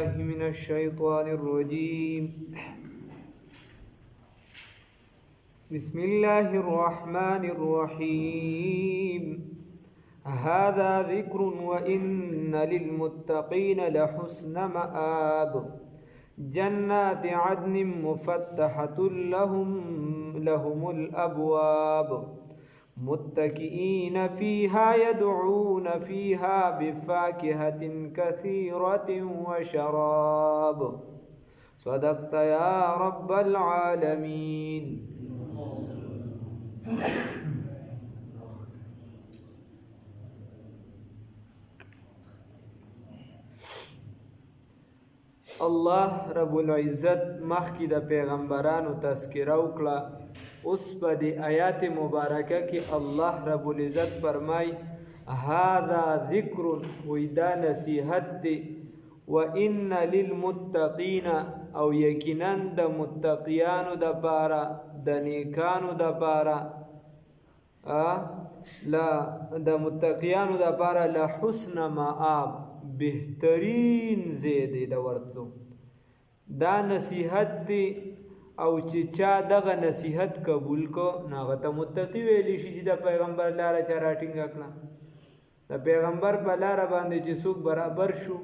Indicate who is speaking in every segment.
Speaker 1: بالله من الشيطان الرجيم بسم الله الرحمن الرحيم هذا ذكر وإن للمتقين لحسن مآب جنات عدن مفتحة لهم الأبواب متكئين فيها يدعون فيها بفاكهة كثيرة وشراب صدقت يا رب العالمين. الله رب العزت مخکې د پیغمبرانو تذکره وکړه. اوس په دې آیات مبارکه کې الله رب العزت فرمای هذا ذکر، وی دا نصیحت دی، وان للمتقین، او یقینا د متقیانو د پاره، د نیکانو د پاره، د متقیانو د پاره لحسن مآب، بهترین زیده د ورتلو. دا نصیحت دی، او چې چا دغه نصیحت قبول کو ناغه ته متقی ویلی شي چې د پیغمبر لاره چا راټینګه کړه. د پیغمبر په لاره باندې چې څوک برابر شو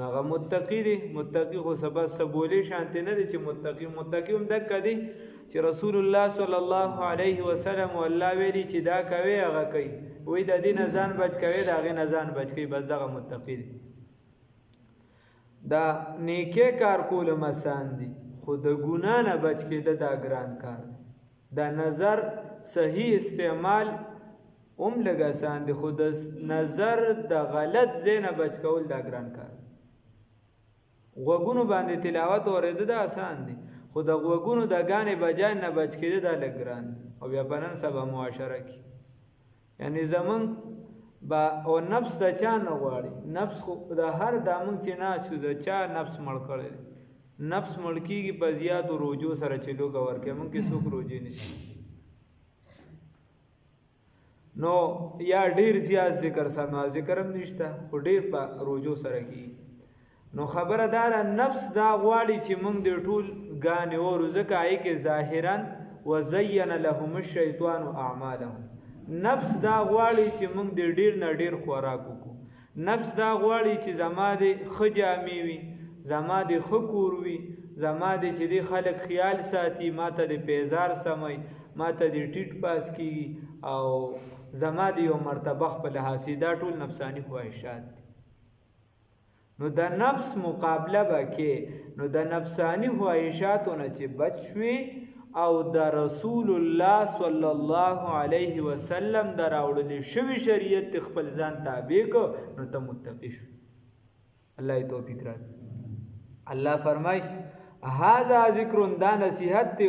Speaker 1: ناغه متقی دی. متقی خو سبا سبولې شانته نه دی چې متقی هم دکه دی چې رسول الله صلی الله علیه وسلم والله ویلی چې دا کوي هغه کوي، وی د دې نه ځان بچ کوي، د هغې نه ځان بچ کوي، بس دغه متقی دی. دا نیکه کار کول مسان دی، خو د ګناه نه بچ کېده دا ګران کار دی. د نظر صحیح استعمال هم لږ آسان دی، خو د نظر د غلط ځای نه بچ کول دا ګران کار دی. غوږونو باندې تلاوت اورېده دا آسان دی، خو د غوږونو د ګانې بجان نه بچ کېده دا لږ ګران دی. او بیا په نن سبا معاشره کې یعنی زمونږ او نفس د چا نه غواړي. نفس خو د هر دامن چې ناست یو د چا نفس مړ کړی دی. نفس مړ کېږي په زیاتو روجو سره چې لوږه ورکوي، موږ کې څوک روجې نیسي. نو یا ډېر زیات ذکر سره، ذکر هم نشته خو ډېر په روجو سره کېږي. نو خبره دا ده نفس دا غواړي چې موږ د ټول ګانې اورو، ځکه هغې کې ظاهرا وزین لهم الشیطان اعمالهم. نفس دا غواړي چې موږ د ډېر نه ډېر خوراک وکړو. نفس دا غواړي چې زما د ښه جامې وي، زما د ښه کور وي، زما د چې د خلک خیال ساتي، ما ته د پیزار سموي، ما ته د ټیټ پاس کېږي، او زما د یو مرتبه خپل حاصل. دا ټول نفسانی خواهشات دي. نو د نفس مقابله به کې، نو د نفسانی خواهشاتو نه چې بچ شوي او د رسول الله صلی الله علیه وسلم د راوړل شوي شریعت خپل ځان تابع کو، نو ته متقی شو. الله توفیق راکړي. الله فرمای هذا ذکر، دا نصیحت دی،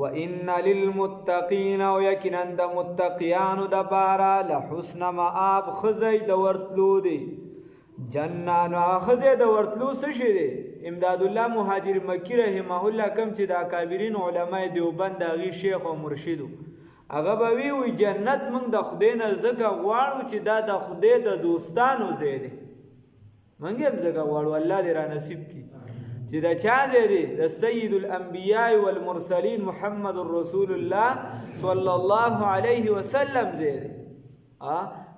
Speaker 1: وان للمتقین، او یقینا د متقیانو د پاره لحسن مآب، خزی د ورتلو دی. جنان خزی د ورتلو څه شي دی؟ امداد الله مهاجر مکی رحمه الله کم چې د اکابرین علماء دیوبند هغې شیخ او مرشدو، هغه به وی جنت موږ د خدای نه ځکه غواړو چې دا د خدای د دوستانو ځای دی. موږ هم ځکه غواړو الله دې را نصیب کړي چې د چا ځای دی؟ د سید الانبیاء والمرسلین محمد رسول الله صلی الله علیه وسلم ځای دی.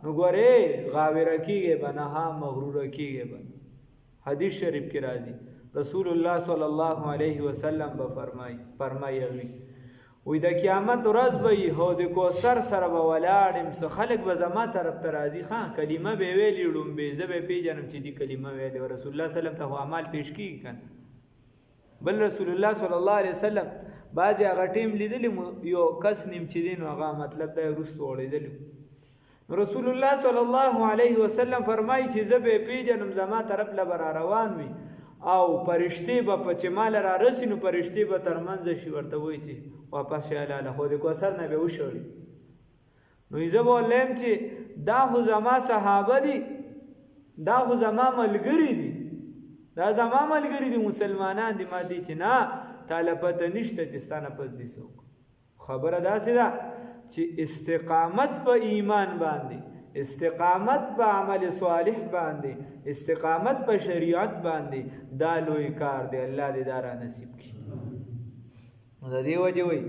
Speaker 1: نو ګورې غاوره کېږي به نه، مغروره کېږي به نه. حدیث شریف کې راځي رسول الله صلی الله علیه وسلم به فرمایي وی د قیامت ورځ به وي حوض کوثر سره به ولاړ یم، څه خلک به زما طرف ته راځي، کلمه به یې ویلي ړومبې، زه به یې پېژنم چې دې کلمه ویلې وه. رسول الله صلی الله علیه وسلم ته خو اعمال پیش کېږي که نه. بل رسول الله صلی الله علیه وسلم بعضې هغه ټیم لیدلی یو کس نیم چې دی نو هغه مطلب دا یې وروسته غوړېدلی. رسول الله صلی الله علیه وسلم فرمایي چې زه به یې پېژنم، زما طرف له به را روان وي، او فرشتې به په چې ماله را رسي نو فرشتې به ترمنځه شي، ورته وایي چې واپس شه هلاله، خو د کوثر نه به وشړي. نو زه به ورته وایم چې دا خو زما صحابه دي، دا خو زما ملګري دي، دا زما ملګري دي، مسلمانان دي. ما دي چې نه تاله پته نشته چې ستا نه پس دي څوک. خبره داسې ده چې استقامت په ایمان باندې استقامت په عمل صالح باندې، استقامت په شریعت باندې، دا لوی کار دی. الله دې دا را نصیب کړي. د دې وجه وي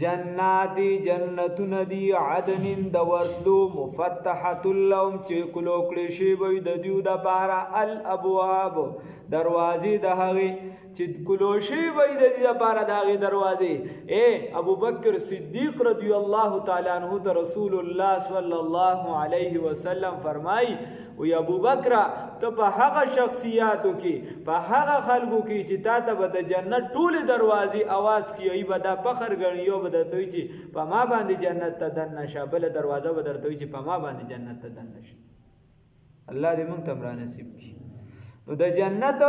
Speaker 1: جنات جنتون دی عدن د ورتلو مفتحة لهم چې کلو کړي شي وي د دیو د پاره الابواب دروازې د هغه چې کلو شي وي د دې لپاره د هغه دروازې. اے ابو بکر صدیق رضی الله تعالی عنہ ته رسول الله صلی الله علیه وسلم فرمای او ابو بکر ته په هغه شخصیاتو کې په هغه خلکو کې چې تا ته به د جنت ټول دروازې आवाज کوي به دا فخر غني او به دوی چې په ما باندې جنت ته دنه شابل دروازه به درته چې په ما باندې جنت ته دنه شي. الله دې موږ ته نصیب کړي. نو د جنت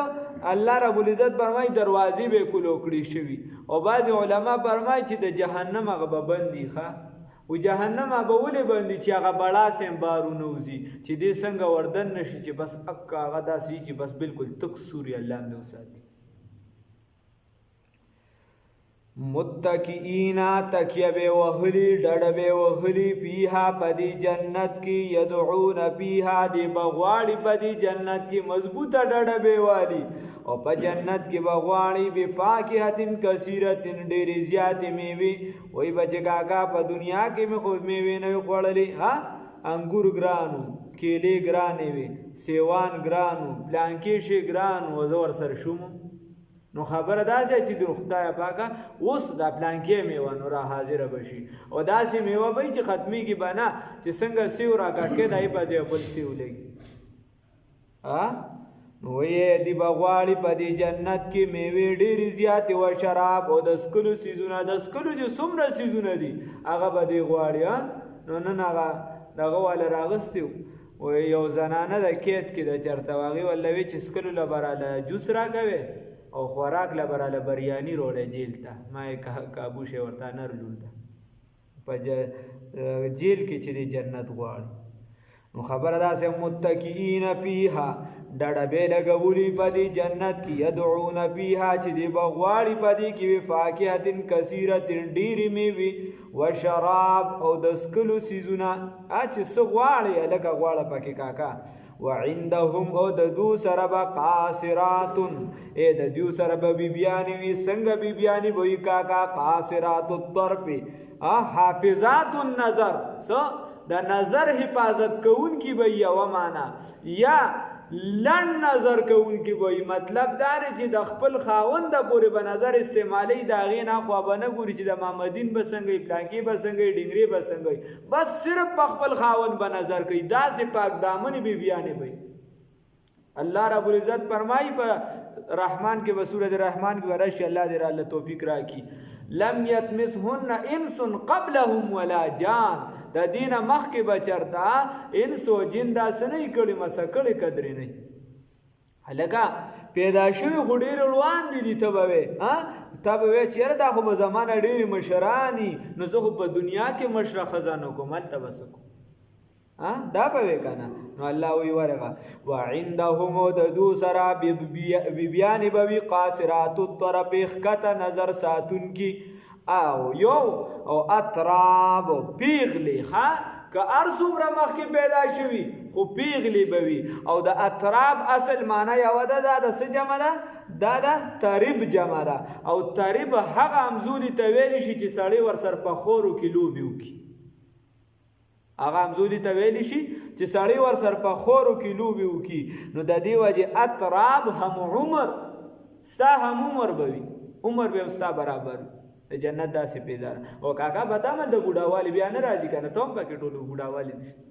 Speaker 1: الله رب العزت فرمای دروازې به کلو کړي شوی او بعض علما فرمای چې د جهنم هغه بندي ښه او جهنم به ولې باندې چې هغه بڑا سیم بارونه وزي چې دې څنګه وردن نشي چې بس اک هغه داسې چې بس بالکل تک سوري الله دې وساتي. متکئینا تکیه به وهلی ډډه به وهلی فیها پدی جنت کی یدعون فیها دی بغواړي پدی جنت کی مضبوطه ډډه به والی او په جنت کی بغواړي بفاکهتن کثیرتن ډېری زیات میوه وای بچ کاکا په دنیا کې مې خو میوه نه خوړلې ها انګور ګرانو کېلې ګرانې وي سیوان ګرانو پلانکی شي ګرانو زور سر شوم نو خبره دا چې د خدای پاکه اوس دا پلانکی میوه نو را حاضر بشي او داسې میوه به چې ختمي کی بنا چې څنګه سیو را کټکې دای په دې بل سیو لګي ها نو یې دی بغواړي په دې جنت کې میوه ډېری زیات او شراب او د سکلو سيزونه د سکلو چې څومره سيزونه دي هغه به دی غواړي نو نن هغه دغه والا راغستیو او یو زنانه د کېت کې د چرته واغي ولوي چې سکلو لبراله جوس را کوي او خوراک لبراله بریانی روړه جیل ته ما کابو شه ورته نر لولته په جیل کې چې جنت غواړي. نو خبره ده چې متکئین فیها ډډه به لګولي په دې جنت کې يدعون فیها چې دی بغواړي په دې کې فاکهتن کثیرتن ډېری میوه و شراب او د سکلو سيزونه چې سغواړي لکه غواړه پکې کاکا وعندهم او د دو سره به قاصرات اے د دو سره به بیبیانی وي څنګه بیبیانی وي کاکا قاصرات الطرف حافظات النظر سو د نظر حفاظت کوون کی به یو معنا یا لن نظر کوون کی به مطلب دار چې د خپل خاوند پورې به نظر استعمالي دا غینا خو به نه ګوري چې د محمدین بسنګي پلانکی بسنګي ډنګري بسنګي بس صرف خپل خاوند به نظر کوي دا سي پاک دامن بي بیانې وي. الله رب العزت فرمایي په رحمان کې په سورۃ الرحمن کې ورشي الله دې الله توفیق راکړي لم يتمسهن انس قبلهم ولا جان د دینه مخ کې بچرتا انسو جن دا سنې کړي مسکړي قدرې نه هلکه پیدا شوی غډیر روان دي ته به ها ته به چیرې دا خو په زمانه ډېر مشرانی نو زه په دنیا کې مشر خزانه کوم تبسکو ها دا به کنه نو الله وی ورغه وعندهم ددو سرا بیان بوی قاصرات الطرف خکته نظر ساتون کی او یو او اطراب پیغلی ها که ارسوم را مخ کې پیدا شوی خو پیغلی بوی او د اطراب اصل معنی یو ده د څه جمع ده دا د تریب جمع ده او تریب هغه امزولی تویل شي چې سړی ور سر په خورو کې لوبیو کی هغه امزولی تویل شي چې سړی ور سر په خورو کې لوبیو کی نو د دې وجه اطراب هم عمر ستا هم عمر بوی عمر به ستا برابر جنت داسې پیدا او کاکا بتا مې د بوډاوالی بیا نه راځي کنه ته هم پکې ټولو بوډاوالی نشته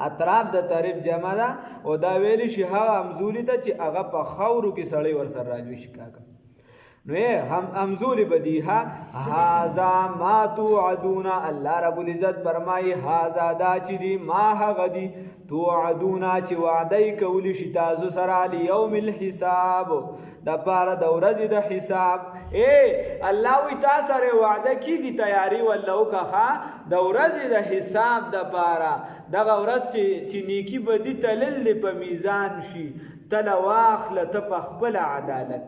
Speaker 1: اطراف د تعریف جمع ده او دا ویلی شي ها امزولی ته چې هغه په خاورو کې سړی ور سره راځي شي کاکا نو هم امزولی بدیها هاذا ما توعدون الله رب العزت فرمایي هاذا دا چې دی ما هغه دی توعدون چې وعده کولی شي تاسو سره لیوم الحساب د پاره د ورځې د حساب اے الله وی تاسو سره وعده کیږي تیاری ولو کخه د ورځې د حساب د پاره دغه ورځ چې نیکی بدی تلل په میزان شي تل واخله ته په خپل عدالت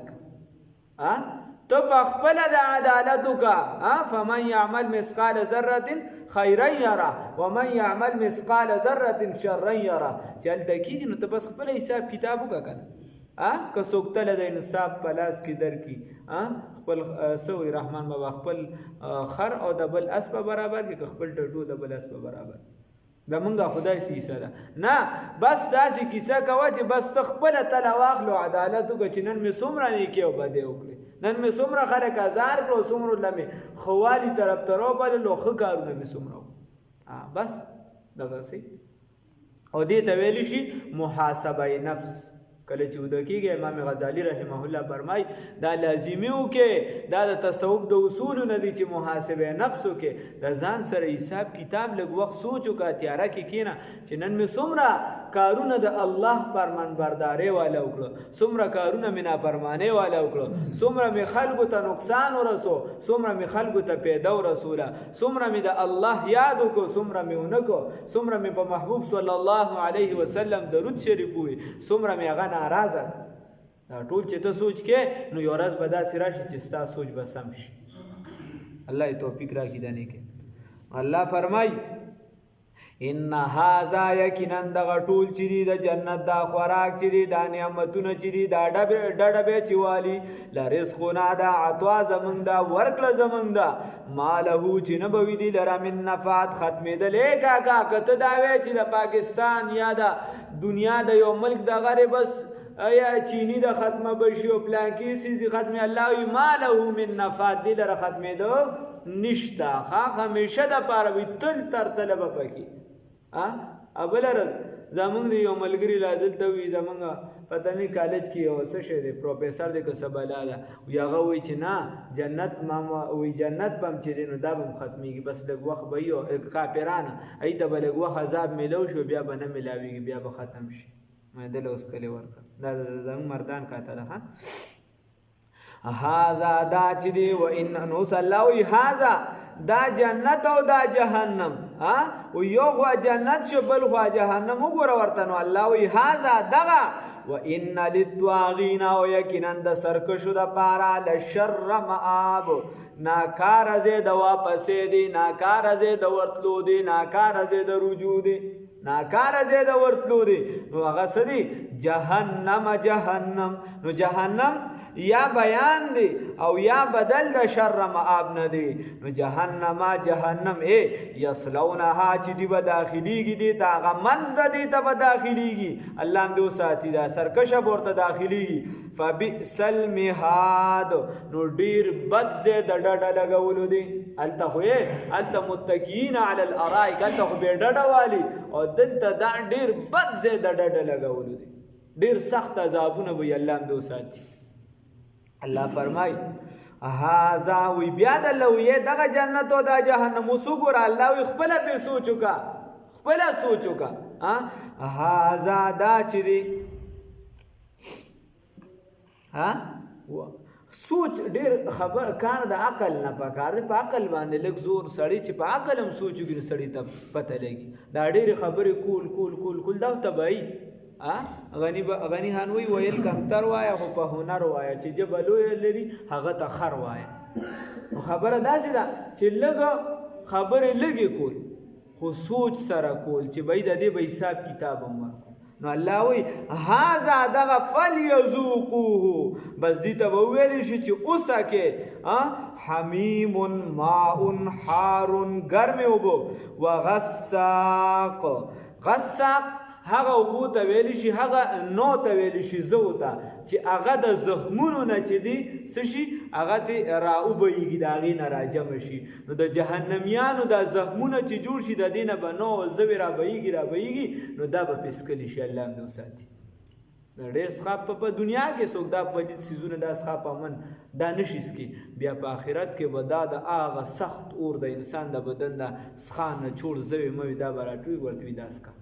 Speaker 1: ته خپل د عدالت وکا فمن يعمل مثقال ذره خيرا يره ومن يعمل مثقال ذره شرا يره چل دقیق نو ته بس خپل حساب کتاب وکا کنه که څوک تل د انصاف پلاس کې در کی خپل سوی رحمان بابا خپل خر او د بل اس په برابر کې خپل ټټو د بل اس په برابر دا مونږه خدای سیسه ده نه بس داسې کیسه کوه چې بس ته خپله تله واخلو عدالت وکړه چې نن مې څومره نیکې او بدې وکړې نن مې څومره خلک ازار کړو څومره له مې خوالي طرف ته راوبللو ښه کارونه مې څومره بس دغسې او دې ته ویلی شي محاسبه نفس کله چې وده کېږي امام غزالی رحمه الله فرمای دا لازمي وکړې دا د تصوف د اصولو نه دي چې محاسبه نفس وکړې د ځان سره حساب کتاب لږ وخت سوچ وکړه تیاره کې کښېنه چې نن مې څومره کارونه د الله فرمانبردارۍ والا وکړه څومره کارونه مې نافرمانۍ والا وکړه څومره مې خلکو ته نقصان ورسو څومره مې خلکو ته پیدا ورسوله څومره مې د الله یاد وکړو څومره مې ونه کړو څومره مې په محبوب صلی الله علیه وسلم درود شریف ووایي څومره مې هغه ناراضه دا ټول چې ته سوچ کې نو یو ورځ به داسې راشي چې ستا سوچ به سم شي الله یې توفیق راکړي دا نیکې الله فرمایي ان هذا یقینا دغه ټول چې دي د جنت دا خوراک چې دي دا نعمتونه چې دي دا ډډبې چې والي لرزقنا دا عطا زمونږ دا ورکړه زمونږ دا ما له چې نه به وي دي لره من نفعت ختمېدلې کاکا که ته دا وایې چې د پاکستان یا د دنیا د یو ملک دغه بس یا چینی د ختمه بشي او پلانکي سیزي ختمې الله وي ما له من نفعت دي لره ختمېدو نشته همیشه د پاره وي تل تر تله به پکې بله ورځ زمونږ د یو ملګري لا دلته وي زمونږ پته نه کالج کې یو څه شی دی پروفیسر دی که څه بلا ده وي هغه وایي چې نه جنت وایي جنت به هم چې دی نو دا به هم ختمېږي بس لږ وخت به وي کافرانه هغوی ته به لږ وخت عذاب میلو شو بیا به نه میلاویږي بیا به ختم شي دله اوس کلی ورکړه دا زموږ مردان کاته ده هذا دا چې دی و ان نو صلی الله وایي هذا دا جنت او دا جهنم او یو خوا جنت شو بل خوا جهنم وګوره ورته نو الله وی هذا دغه و ان للطاغین او یقینا د سرکشو د پاره لشر مآب ناکار زید واپسې دی ناکار زید ورتلو دی ناکار زید رجوع دی ناکار زید ورتلو دی نو هغه سدي جهنم جهنم نو جهنم یا بیان دی او یا بدل د شر مآب نه دی نو جهنم جهنم یصلونها چې دی به داخلیږي دی ته هغه منځ د دی ته به داخلیږي الله هم دې وساتي دا سرکشه به ورته داخلیږي فبئس المهاد نو ډیر بد ځای د ډډه لګولو دی هلته خو هلته متکئین علی الارائک هلته خو بې ډډه والي او دلته دا ډیر بد ځای د ډډه لګولو دی ډیر سخت عذابونه به یې الله هم دې وساتي الله فرمای هاذا وی بیا د لوی دغه جنت او د جهنم وسګور الله وی خپل په سوچوکا خپل سوچوکا هاذا دا چې دی سوچ ډیر خبر کار د عقل نه پکار دی په عقل باندې لږ زور سړی چې په عقل هم سوچوږي سړی ته پته لګي دا ډېرې خبرې کول دا تبعی غنی خان ویل کمتر وایه خو په هنر وایه چې ژبه لویه لري هغه ته خر وایه خبره داسې ده چې لږه خبرې لږې کول خو سوچ سره کول چې بهی د دې به حساب کتاب هم ورکړو نو الله وایي هذا دغه فلیذوقوه بس دې ته به وویلی شي چې اوسکې حمیم ماء حار ګرمې اوبه وغساق غساق هغه اوبو ته ویلی شي هغه نو ته ویلی شي زو ته چې هغه د زخمونو نه چې دي څه شي هغه ته راوبهیږي د هغې نه راجمع شي نو د جهنمیانو دا زخمونه چې جوړ شي د دې نه به نو زوی رابهیږي نو دا به پیسکلی شي الله هم وساتي ډېر څښاک په دنیا کې څوک دا پلیت څیزونه دا څښاک امن دا نشي څکي بیا په آخرت کې به دا د هغه سخت اور د انسان د بدن د څښان نه چوړ زوی موي دا به راټوي ورته وي دا څښه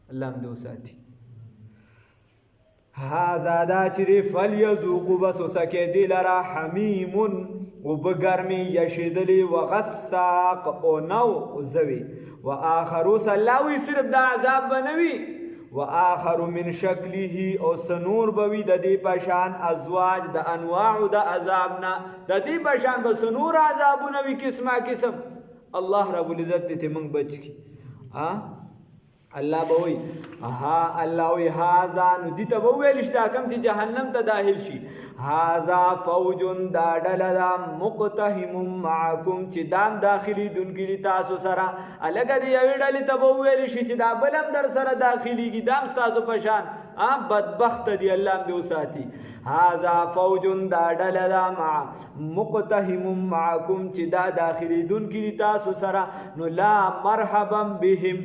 Speaker 1: الله هم دې وساتي هذا دا چې دی فلیذوقوا بس وسکې دی لره حمیم اوبه ګرمې یشېدلې وغساق او نو زوی و آخر اوس الله وی صرف دا عذاب به نه وي وآخر من شکله او سنور بوی د دې پشان ازواج د انواع د عذابنا د دې پشان به سنور عذابونه وی قسمه قسم الله رب العزت ته موږ بچ کی الله به وی الله وی هاذا نو دې ته ویل شته کوم چې جهنم ته داخل شي هاذا فوج دا ډله مقتحم معکم چې دام داخلي دونکي تاسو سره الګ دې یو ډلې ته ویل شي چې دا بلم در سره داخليږي دام تاسو پشان بدبخت دی الله دې وساتي هاذا فوج دا ډله مع مقتحم معکم چې دا داخلي دونکي تاسو سره نو لا مرحبا بهم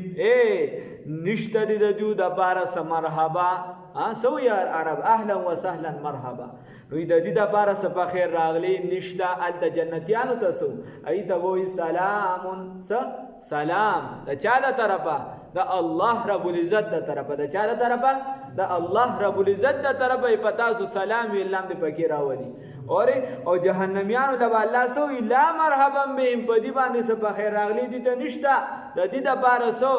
Speaker 1: نشته د دیو د پاره سمرحبا سو یا عرب اهلا وسهلا مرحبا نو د دې د پاره سپه خیر راغلی نشته ال جنتیانو تاسو ایته وای سلام د چا د طرفه د الله رب العزت د طرفه د چا د طرفه د الله رب العزت د طرفه پتا سو سلام ویلم د پکې راولي او جهنميانو د الله سو لا مرحبا بهم په دې باندې سپه خیر راغلی دي ته نشته د دې د پاره سو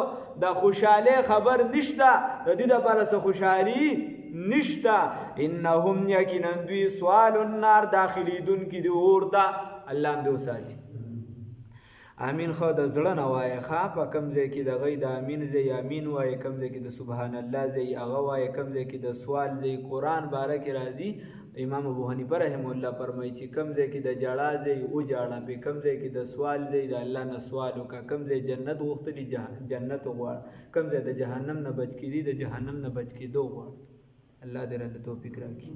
Speaker 1: د خوشاله خبر نشته د دې د پاره سو خوشحالي نشتا انهم یقینا دوی سوال النار داخليدون کی دی اورتا الله دې وساتي امین خو د زړه نه وای ښا په کم ځای کې د غي د امین ځای امین وای کم ځای کې د سبحان الله ځای هغه وای کم ځای کې د سوال ځای قران بارک راضي امام ابو حنیفه رحم الله فرمایي چې کم ځای کې د جړا ځای او جړا په کم ځای کې د سوال ځای د الله نه سوال وکړه کم ځای جنت وختلی جنت وغواړه کم ځای د جهنم نه بچ کیدی د جهنم نه بچ کیدو وغواړه الله دې رحمت توفیق راکړي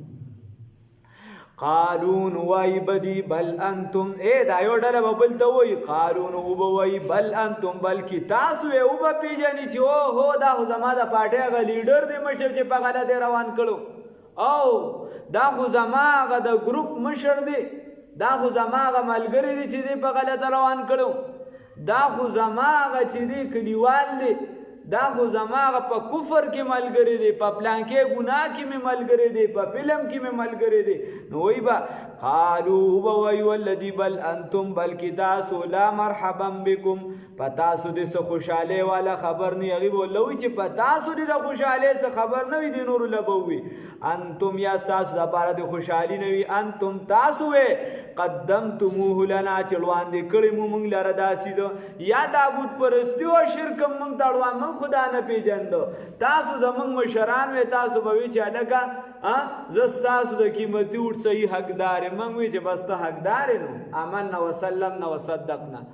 Speaker 1: قالون وای بدی بل انتم دا یو ډله بل ته وای قالون او وای بل انتم بلکی تاسو یو به پیژنې چې هو دا خو زما د پارټي غ لیډر دی مشر چې په غلطه روان کړو او دا خو زما غ د ګروپ مشر دی دا خو زما غ ملګری دی چې په غلطه روان کړو دا خو زما غ چې دی کلیوال دی دا خو زماغه په کفر کې ملګری دی په پلان کې ګناه کې مې ملګری دی په فلم کې مې ملګری دی نو وای با قالوا وای ولذي بل انتم بلکی تاسو لا مرحبا بكم پتاسو دې څه خوشاله والا خبر نه یغي بولوي چې پتاسو دې د خوشاله څه خبر نه وي د نور لبوي انتم یا تاسو د پاره د خوشحالي نه وي انتم تاسو قدمتموه لنا چلوان دې کړي مونږ لاره داسې یا دابود پرستی او شرک مونږ تړوان مونږ خدا نه پیژندو تاسو زمونږ مشران وې تاسو به وی چې الګه ز تاسو د قیمتي وټ صحیح حقدار مونږ وی چې بس ته حقدار نو آمنا وسلمنا وصدقنا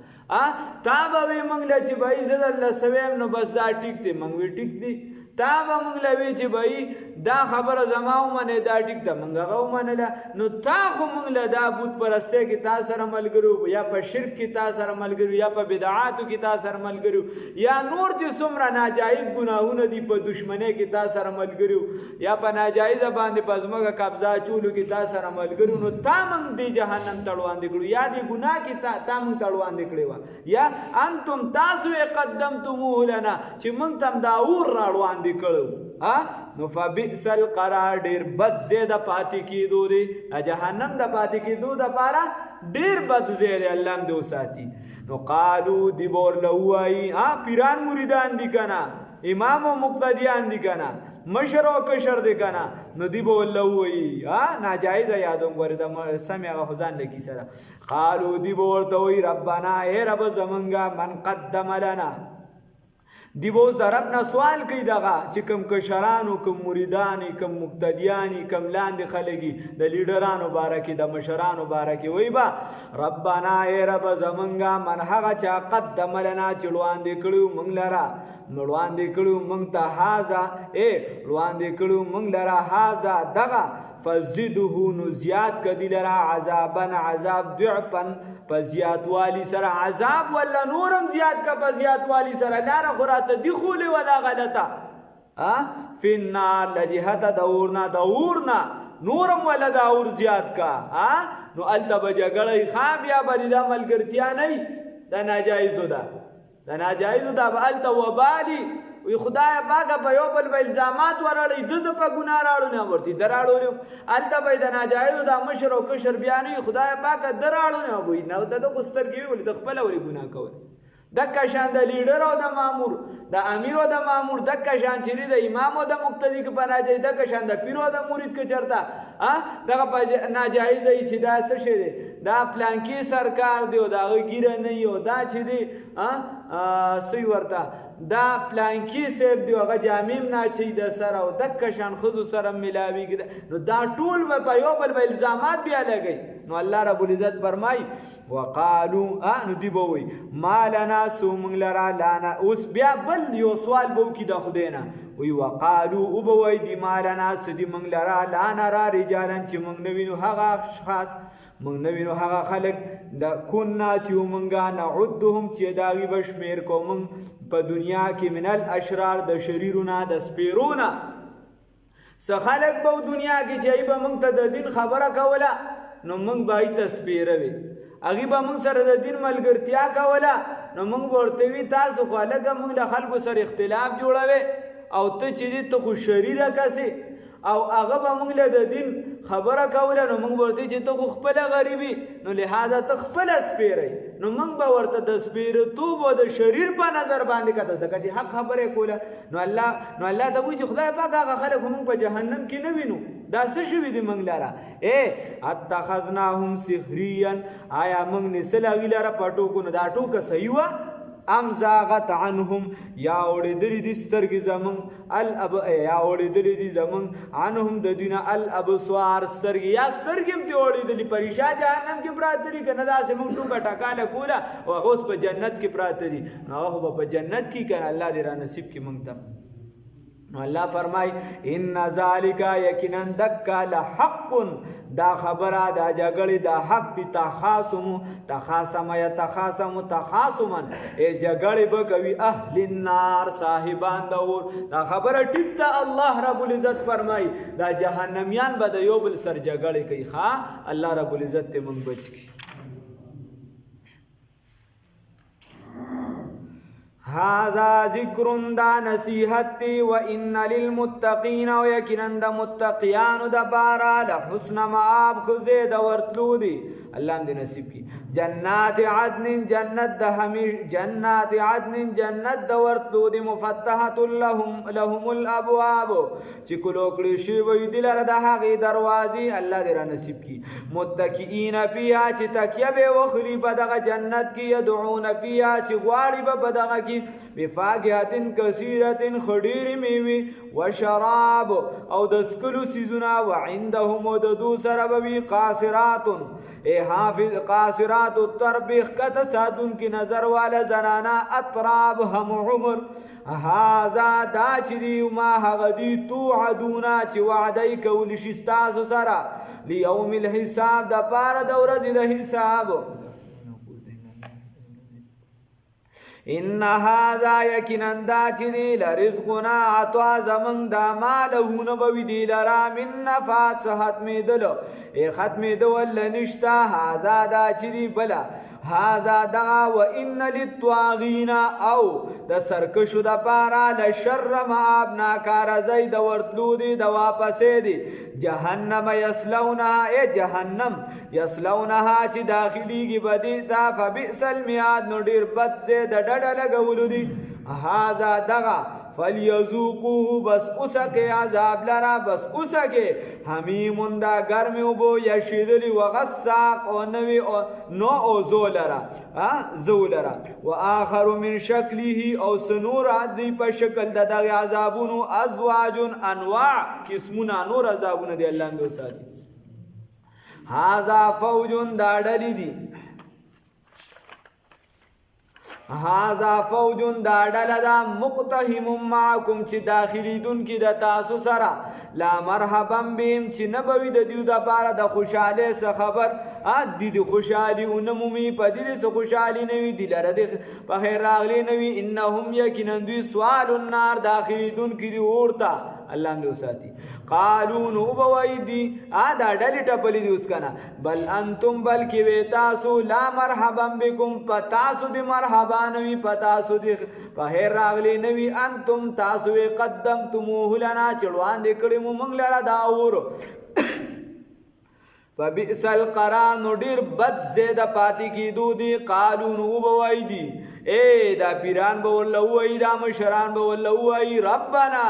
Speaker 1: تا به مونږ له چې بای زل الله سویم نو بس دا ټیک دی مونږ وی ټیک دی تا به مونږ له وی چې بای دا خبره زماو منه دا ټیک ته مونږ غو منله نو تا خو مونږ له دا بوت پرسته کې تاسو سره ملګرو یا په شرک کې تاسو سره ملګرو یا په بدعاتو کې تاسو سره ملګرو یا نور چې څومره ناجایز ګناهونه دي په دشمنی کې تاسو سره ملګرو یا په ناجایز باندې پزماګه قبضه چولو کې تاسو سره ملګرو نو تا مونږ دی جهنم تړوان دي کړو یا دی ګناه کې تا مونږ تړوان دي کړو یا انتم تاسو قدمتموه لنا چې مونږ تم دا اور راړوان دي کړو نو فبئس القرار ډیر بد زیاده پاتې کیدو دی جهنم د پاتې کیدو د پاره ډیر بد زیاده الله دې وساتي نو قالو دی بور لوای پیران مریدان دي کنه امام او مقتدیان دي کنه مشر او کشر دي کنه نو دی بور لوای ناجایز یادوم غره د سمعه خزان لکی سره قالو دی بور ته وی ربانا اے رب زمنګا من قدم لنا دی بو ربنا سوال کوي دغه چې کم کشرانو کم مریدانی کم مقتدیانی کم لاندې خلګي د لیډرانو بارکه د مشرانو بارکه وای با ربانا ای رب زمنګا من هغه چا قدم لنا چلوان دې کړو مونږ لرا نړوان دې کړو مونږ ته هاذا روان دې کړو مونږ لرا هاذا دغه فزده نو زیاد کدی لرا عذابن عذاب ضعفا فزیات والی سره عذاب ولا نورم زیاد کا فزیات والی سره لار خرات دخول ولا غلطه فی النار لجهت دورنا نورم ولا داور زیاد کا نو التب جګړی خام یا بلیدا ملګرتیا نه دا ناجایز ده الت وبالی وی خدای پاک په یو بل الزامات ورړی د په ګناه راړو نه ورتي دراړو الته به د ناجایز د مشر او کشر بیانې خدای پاک دراړو نه وای نو د خستر کې ولې د خپل ولې ګناه کوي دکه شان د لیډر او د مامور د امیر او د مامور دکه شان چې د امام او د مقتدی کې پناجي دکه شان د پیر او د مرید کې چرته دغه په ناجایز ای چې دا څه شي دی دا پلانکی سرکار دی او دا غیره نه یو دا چې دی سی ورته دا پلانکی سیب دی هغه جامیم نه چې د سره او دکه شان خذو سره ملاوي نو دا ټول په یو بل الزامات بیا لګي نو الله رب العزت فرمای وقالو نو دی بوي مالنا سومنگ لرا لانا اوس بیا بل یو سوال بو کی د خدینا وی وقالو او بوي دی مالنا سدی منگ لرا لانا را رجالن چې منگ نوینو هغه اشخاص منگ نوینو هغه خلق د کنا چې منگا نعدهم چې داغي بشمیر کوم په دنیا کې من الاشرار د شریرونه د سپیرونه څه خلق په دنیا کې چې به موږ ته د دین خبره کوله نو موږ به تسپیروي هغه به موږ سره د دین ملګرتیا کوله نو موږ ورته وی تاسو خو لکه موږ له خلکو سره اختلاف جوړوي او ته چې ته خو شریره کسي او هغه به موږ له د دین خبره کوله نو موږ ورته چې ته خو خپل غریبي نو لہذا ته خپل سپیری نو موږ به ورته د سپیرتوب او د شریر په نظر باندې کته ځکه چې حق خبره کوله نو الله ته وایي چې خدای پاک هغه خلک موږ په جهنم کې نه وینو دا څه شوي دي موږ لاره اتخذناهم سخریا آیا موږ نسل هغې لاره په ټوکو نو دا ټوکه صحیح وه ام زاغت عنهم یا اوړېدلې دي سترګې زمونږ یا اوړېدلې دي زمونږ عنهم د دوی نه الابصار سترګې یا سترګې هم دې اوړېدلې پریشان جهنم کې پراته دي که نه داسې موږ ټوکه ټکاله کوله او هغه اوس په جنت کې پراته دي نو هغه خو به په جنت کې که الله دې را نصیب کړي موږ ته نو الله فرمای ان ذالک یقینا دکا لحق دا خبره دا جګړې دا حق دي تخاصما ای جګړې به کوي اهل النار صاحبان د اور دا خبره ټیک ده الله رب العزت فرمای دا جهنميان به د یو بل سر جګړې کوي ښا الله رب العزت ته مونږ بچ کی هذا ذکر دا نصیحت دی و ان للمتقین و یقینا د متقیانو د بارا لحسن مآب خزه د ورتلو دی الله دې نصیب کی جنات عدن جنت د همیش جنات عدن جنت د ورتلو دی مفتحه لهم الابواب چې کلو کړي شی وې دلاره د هغه دروازې الله دې را نصیب کی متکئین فیها چې تکیه به وخلی په دغه جنت کې يدعون فیها چې غواړي په دغه کې بفاکهه کثیره خډیر میوي وشراب او د سکلو سيزونه وعندهم د دو سره به قاصرات اے حافظ قاصرات التربیخ کت سادون کی نظر والا زنانا اطراب هم عمر هازا دا چری ما هغدی توعدونا چی وعدی کولی شستاسو سرا لیوم الحساب دا پار دورزی دا حساب ان هذا یقینا دا چری لرزقنا عطا زمن دا مالهون بوی دی لرا من نفات ختمی دلو ای ختمی دول نشتا هذا دا چری بلا هذا دا و ان للطاغین او د سرکشو د پارا لشر مآب ناکار زید ورتلو دی د واپسې دی جهنم یصلونها ای جهنم یصلونها چې داخليږي بدی تا فبئس المعاد نو ډیر بد زه د ډډه لګولو دی هذا دغه فلیذوقوه بس اسکه عذاب لرا بس اسکه حمیم دا گرمی وبو یشیدلی وغساق او نوی نو او زولرا زولرا و آخر من شکله او سنور دی په شکل د دغه عذابونو ازواج انواع قسمونه نور عذابونه دی الله اندو ساتي هاذا فوج دا ډلی دی هاذا فوج دا ډله دا مقتحم معکم چې داخلي دن کې د تاسو سره لا مرحبا بهم چې نبوي د دیو د باره د خوشاله څه خبر د خوشالي اونمومي په دې څه خوشالي نه وي د لره په خیر راغلي نه وي انهم یقینا دوی سوال النار داخلي دن کې دی ورته الله دې وساتي قالون وبويدي دا ډلې ټپلې دي اوس کنه بل انتم بلکې وې تاسو لا مرحبا بكم پتاسو دې مرحبا نوي پتاسو دې په هر راغلي نوي انتم تاسو قدمتموه لنا چړوان دې کړې مو موږ لاره دا اور فبئس القرار نو ډیر بد زیاده پاتې کیدو دی. قالو نو بوای دی دا پیران به ول وای دا مشران به ول وای ربنا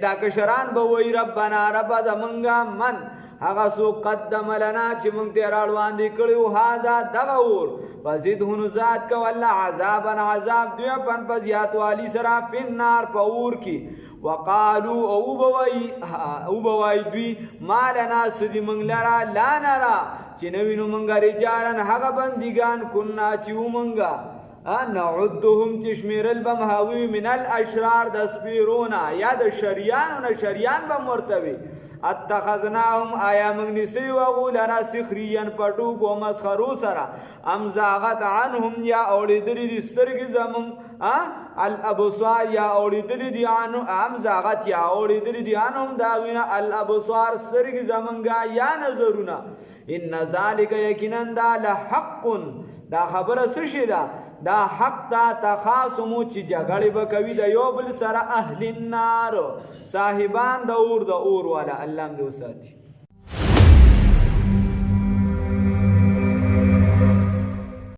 Speaker 1: دا کشران به وای ربنا رب زمنګا من هغه سو قدم لنا چې مونږ ته راړوان دي کړو هاذا دغه اور فزيدهن ذات کو الله عذابا عذاب دوی پن پزیات والی سرا فن نار پور کی. وقالو او بوای دوی مالنا سدی مونږ لرا لا نرا چې نوینو مونږ رجالن هغه بندگان کنا چې مونږه نعدهم تشمیر البمهاوی من الاشرار د سپیرونا یا د شریان بمرتوی. اتخذناهم آیا موږ نسی وغو لنا سخریا پټو کو مسخرو سره ام زاغت عنهم یا اوریدلی دي سترګې زمون الابصار یا اوریدلی دي ام زاغت یا اوریدلی دي عنهم داوینه الابصار سترګې زمونګه یا نظرونه. ان ذالک یقینا دا لحق دا خبره څه شي دا حق دا تخاصمو چې جګړې به کوي د یو بل سره اهل النار صاحبان د اور والا. الله دې وساتي.